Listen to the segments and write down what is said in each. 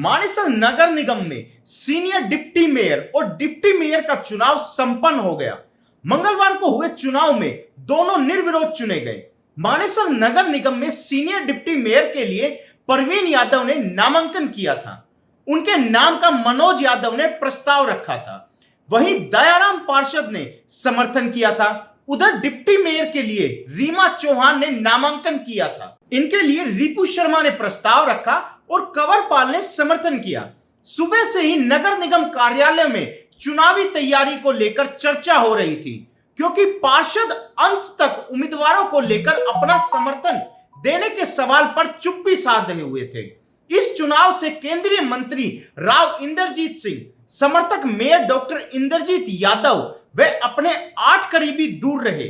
मानेसर नगर निगम में senior deputy mayor और deputy mayor का चुनाव संपन्न हो गया। मंगलवार को हुए चुनाव में दोनों निर्विरोध चुने गए। मानेसर नगर निगम में सीनियर डिप्टी मेयर के लिए परवीन यादव ने नामांकन किया था। उनके नाम का मनोज यादव ने प्रस्ताव रखा था। वहीं दयाराम पार्षद ने समर्थन किया था। उधर डिप्टी मेयर के लिए रीमा चौहान ने नामांकन किया था। इनके लिए रिपु शर्मा ने प्रस्ताव रखा और कंवरपाल ने समर्थन किया। सुबह से ही नगर निगम कार्यालय में चुनावी तैयारी को लेकर चर्चा हो रही थी, क्योंकि पार्षद अंत तक उम्मीदवारों को लेकर अपना समर्थन देने के सवाल पर चुप्पी साधे हुए थे। इस चुनाव से केंद्रीय मंत्री राव इंद्रजीत सिंह, समर्थक मेयर डॉक्टर इंद्रजीत यादव वे अपने 8 करीबी दूर रहे।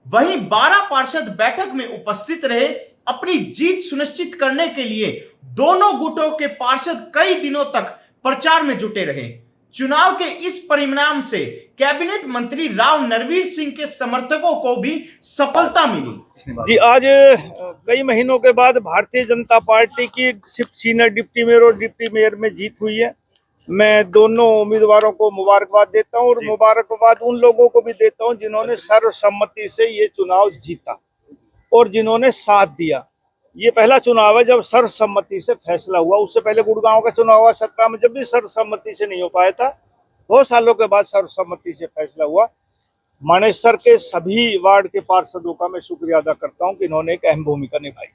वहीं 12 पार्षद बैठक में उपस्थित रहे। अपनी जीत सुनिश्चित करने के लिए दोनों गुटों के पार्षद कई दिनों तक प्रचार में जुटे रहे। चुनाव के इस परिणाम से कैबिनेट मंत्री राव नरवीर सिंह के समर्थकों को भी सफलता मिली। जी, आज कई महीनों के बाद भारतीय जनता पार्टी की सिर्फ सीनियर डिप्टी मेयर और डिप्टी मेयर में जीत हुई है। मैं दोनों उम्मीदवारों को मुबारकबाद देता हूं और मुबारकबाद उन लोगों को भी देता हूं जिन्होंने सर्वसम्मति से ये चुनाव जीता और जिन्होंने साथ दिया। ये पहला चुनाव है जब सर्वसम्मति से फैसला हुआ। उससे पहले गुड़गांव का चुनाव हुआ 17 में, जब भी सर्वसम्मति से नहीं हो पाया था। बहुत सालों के बाद सर्वसम्मति से फैसला हुआ। मानेसर के सभी वार्ड के पार्षदों का मैं शुक्रिया अदा करता हूं कि इन्होंने एक अहम भूमिका निभाई।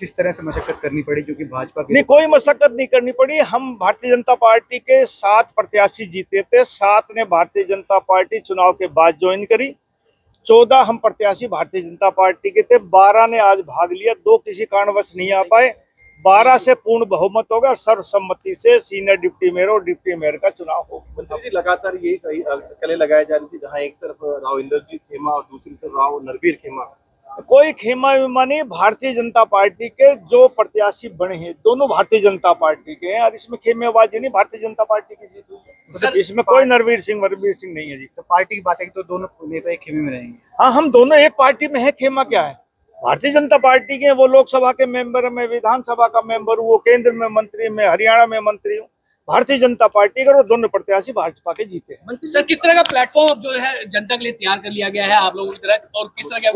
किस तरह से मशक्कत करनी पड़ी, क्योंकि भाजपा की नहीं, कोई मशक्कत नहीं करनी पड़ी। हम भारतीय जनता पार्टी के 7 प्रत्याशी जीते थे। 7 ने भारतीय जनता पार्टी चुनाव के बाद ज्वाइन करी। 14 हम प्रत्याशी भारतीय जनता पार्टी के थे। 12 ने आज भाग लिया, 2 किसी कारणवश नहीं आ पाए। 12 से पूर्ण बहुमत हो गया। सर्वसम्मति से सीनियर डिप्टी मेयर और डिप्टी मेयर का चुनाव हो गया। मंत्री जी, लगातार ये कले लगाई जा रही थी, जहां एक तरफ राव इंद्रजीत खेमा और दूसरी तरफ राव नरवीर खेमा। कोई खेमा विमा नहीं। भारतीय जनता पार्टी के जो प्रत्याशी बने हैं दोनों भारतीय जनता पार्टी के हैं और इसमें खेमेबाजी नहीं, भारतीय जनता पार्टी की जीत हुई है। इसमें कोई नरवीर सिंह नहीं है जी। तो पार्टी की बात है तो दोनों नेता एक खेमे में रहेंगे। हाँ, हम दोनों एक पार्टी में है। खेमा क्या है? भारतीय जनता पार्टी के वो लोकसभा के मेंबर, में विधानसभा का मेंबर, वो केंद्र में मंत्री, में हरियाणा में मंत्री हूँ। भारतीय जनता पार्टी का, वो दोनों प्रत्याशी भाजपा के जीते। मंत्री सर, किस तरह का प्लेटफॉर्म जो है जनता के लिए तैयार कर लिया गया है आप लोगों की तरफ, और किस तरह के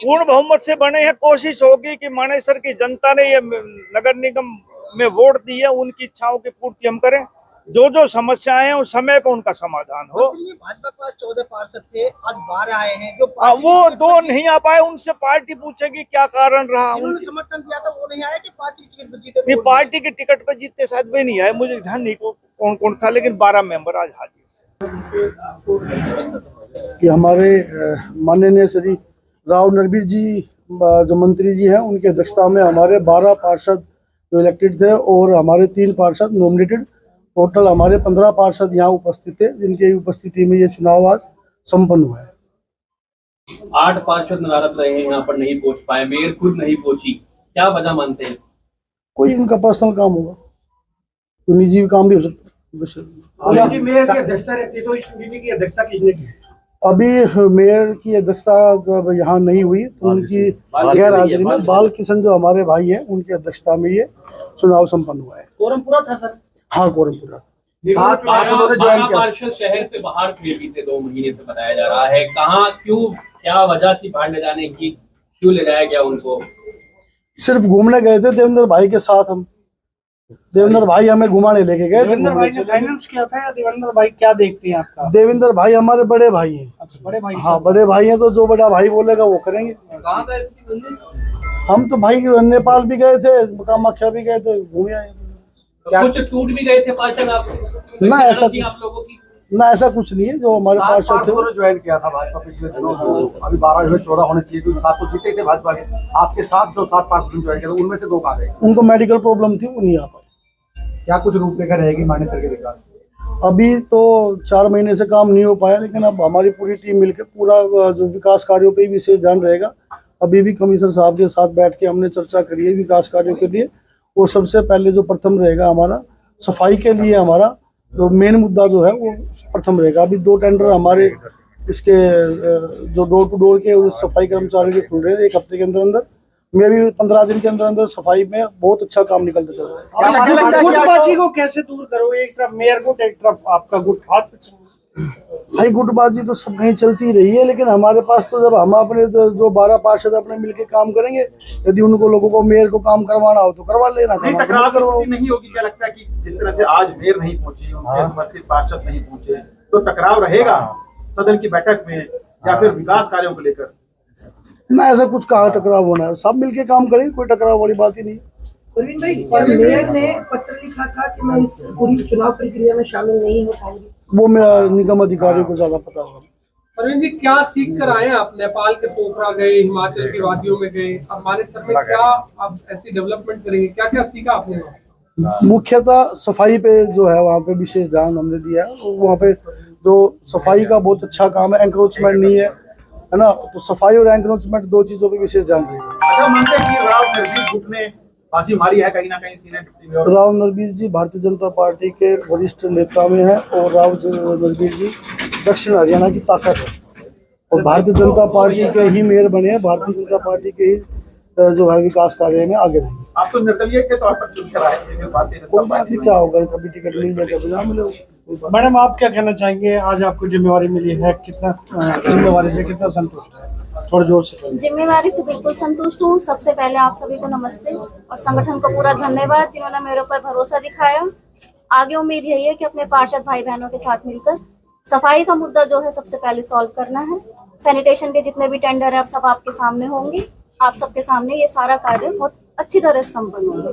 पूर्ण बहुमत से बने हैं? कोशिश होगी कि मानेसर की जनता ने ये नगर निगम में वोट दी है, उनकी इच्छाओं की पूर्ति हम करें। जो समस्याएं हैं उस समय पर उनका समाधान हो। भाजपा के पास 14 पार्षद थे, आज 12 आए हैं जो वो 2 नहीं आ पाए। उनसे पार्टी पूछेगी क्या कारण रहा। उन्होंने समर्थन दिया था, वो नहीं आए कि पार्टी टिकट पर जीते? नहीं, पार्टी के टिकट पर जीतते शायद वे नहीं आए, मुझे ध्यान नहीं कौन कौन था, लेकिन 12 मेंबर आज हाजिर। कि हमारे माननीय श्री राव नरवीर जी जो मंत्री जी हैं, उनकी अध्यक्षता में हमारे 12 पार्षद जो इलेक्टेड थे और हमारे 3 पार्षद नॉमिनेटेड, टोटल हमारे 15 पार्षद यहाँ उपस्थित थे, जिनकी उपस्थिति में ये चुनाव आज संपन्न हुआ है। 8 पार्षद नदारद रहे हैं, यहाँ पर नहीं पहुंच पाए, मेयर खुद नहीं पहुंची, क्या वजह मानते हैं? कोई इनका पर्सनल काम होगा, तो निजी काम भी हो सकता है। मेयर की अध्यक्षता रहती है, तो इस समिति की अध्यक्षता किसने की? अभी मेयर की अध्यक्षता यहाँ नहीं हुई, तो उनकी गैर हाजिरी में बाल किशन जो हमारे भाई हैं, उनकी अध्यक्षता में ये चुनाव संपन्न हुआ है। कोरम पूरा था सर? हाँ, कोरम पूरा। 7 पार्षदों ने ज्वाइन किया। पार्षद शहर से बाहर थे बीते 2 महीने से, बताया जा रहा है। कहाँ, क्यों, क्या वजह थी बाहर ले जाने की? क्यों ले जाया गया उनको? सिर्फ घूमने गए थे देवेंद्र भाई के साथ। हम देवेंद्र भाई हमें घुमाने लेके गए थे। देवेंद्र भाई ने फाइनेंस किया था, या देवेंद्र भाई क्या देखते हैं आपका? देवेंद्र भाई हमारे बड़े भाई हैं। बड़े भाई? हाँ, बड़े भाई हैं, तो जो बड़ा भाई बोलेगा वो करेंगे। कहाँ गए थे? हम तो भाई नेपाल भी गए थे, कामाख्या भी गए थे, घूमे आए। कुछ टूट भी गए थे पार्षद आप ना? ऐसा आप लोगों की ना, ऐसा कुछ नहीं है। जो हमारे पार्षद थे ने ज्वाइन किया था भाजपा पिछले दिनों, अभी 12 में 14 होने चाहिए, क्योंकि 7 तो जीते थे भाजपा के। आपके साथ जो 7 पार्षद ज्वाइन किया था, उनमें से 2 कहाँ गए? उनको मेडिकल प्रॉब्लम थी, वो नहीं आ पाए। क्या कुछ रूपरेखा रहेगी मानेसर के विकास? अभी तो 4 महीने से काम नहीं हो पाया, लेकिन अब हमारी पूरी टीम मिलकर पूरा जो विकास कार्यों पे विशेष ध्यान रहेगा। अभी भी कमिश्नर साहब के साथ बैठ के हमने चर्चा करी है विकास कार्यों के लिए, और सबसे पहले जो प्रथम रहेगा हमारा सफाई के लिए, हमारा जो मेन मुद्दा जो है वो प्रथम रहेगा। अभी 2 टेंडर हमारे इसके जो डोर टू डोर के सफाई कर्मचारियों के खुल रहे हैं 1 हफ्ते के अंदर अंदर, मैं भी 15 दिन के अंदर अंदर सफाई में बहुत अच्छा काम निकलता चला है। गुटबाजी को कैसे दूर करो? एक तरफ मेयर गुट, एक तरफ आपका गुट, हाथ भाई गुटबाजी तो सब कहीं चलती रही है, लेकिन हमारे पास तो जब हम अपने जो 12 पार्षद अपने मिलके काम करेंगे, यदि उनको लोगों को मेयर को काम करवाना हो तो करवा लेना, नहीं टकराव की स्थिति नहीं होगी? क्या लगता है कि जिस तरह से आज मेयर नहीं पहुंची, उनके समर्थित पार्षद नहीं पहुंचे, तो टकराव रहेगा सदन की बैठक में या फिर विकास कार्यों को लेकर? ना ऐसा कुछ कहा टकराव होना है, सब मिलके काम करेंगे, कोई टकराव वाली बात ही नहीं। प्रवीण भाई, मेयर ने पत्र लिखा था कि मैं इस पूरी चुनाव प्रक्रिया में शामिल नहीं हो पाऊंगी। वो मैं निगम अधिकारियों को ज्यादा पता होगा। प्रवीण जी, क्या सीख कर आए आप? नेपाल के पोखरा गए, हिमाचल की वादियों में गए, अब मानेसर में क्या आप ऐसी डेवलपमेंट करेंगे? क्या क्या सीखा आपने वहाँ? मुख्यतः सफाई पे जो है वहाँ पे विशेष ध्यान हमने दिया है। वहाँ पे जो सफाई का बहुत अच्छा काम है, एंक्रोचमेंट नहीं है ना, तो सफाई और एंक्रोचमेंट 2 चीजों पे विशेष ध्यान देंगे। अच्छा, मानते हैं कि राव नरवीर गुट ने फांसी मारी है कहीं ना कहीं senior deputy mayor? Rao Narveer ji Bharatiya Janata party के वरिष्ठ नेता में हैं और राव नरवीर जी दक्षिण हरियाणा की ताकत है और भारतीय जनता पार्टी के ही मेयर बने हैं, भारतीय जनता पार्टी के ही जो है विकास कार्य में आगे रहेंगे। आप तो निर्दलीय के तौर पर चुनकर आए थे, कोई बात नहीं, क्या होगा, कभी टिकट मिल जाए कभी ना मिले। मैडम, आप क्या कहना चाहेंगे? आज आपको जिम्मेवारी मिली है, कितना जिम्मेवारी से कितना संतुष्ट है? थोड़ा जोर से। जिम्मेवारी से बिल्कुल संतुष्ट हूँ। सबसे पहले आप सभी को नमस्ते और संगठन को पूरा धन्यवाद जिन्होंने मेरे ऊपर भरोसा दिखाया। आगे उम्मीद यही है कि अपने पार्षद भाई बहनों के साथ मिलकर सफाई का मुद्दा जो है सबसे पहले सॉल्व करना है। सैनिटेशन के जितने भी टेंडर है अब सब आपके सामने होंगे, आप सबके सामने ये सारा कार्य बहुत अच्छी तरह से संपन्न होगा।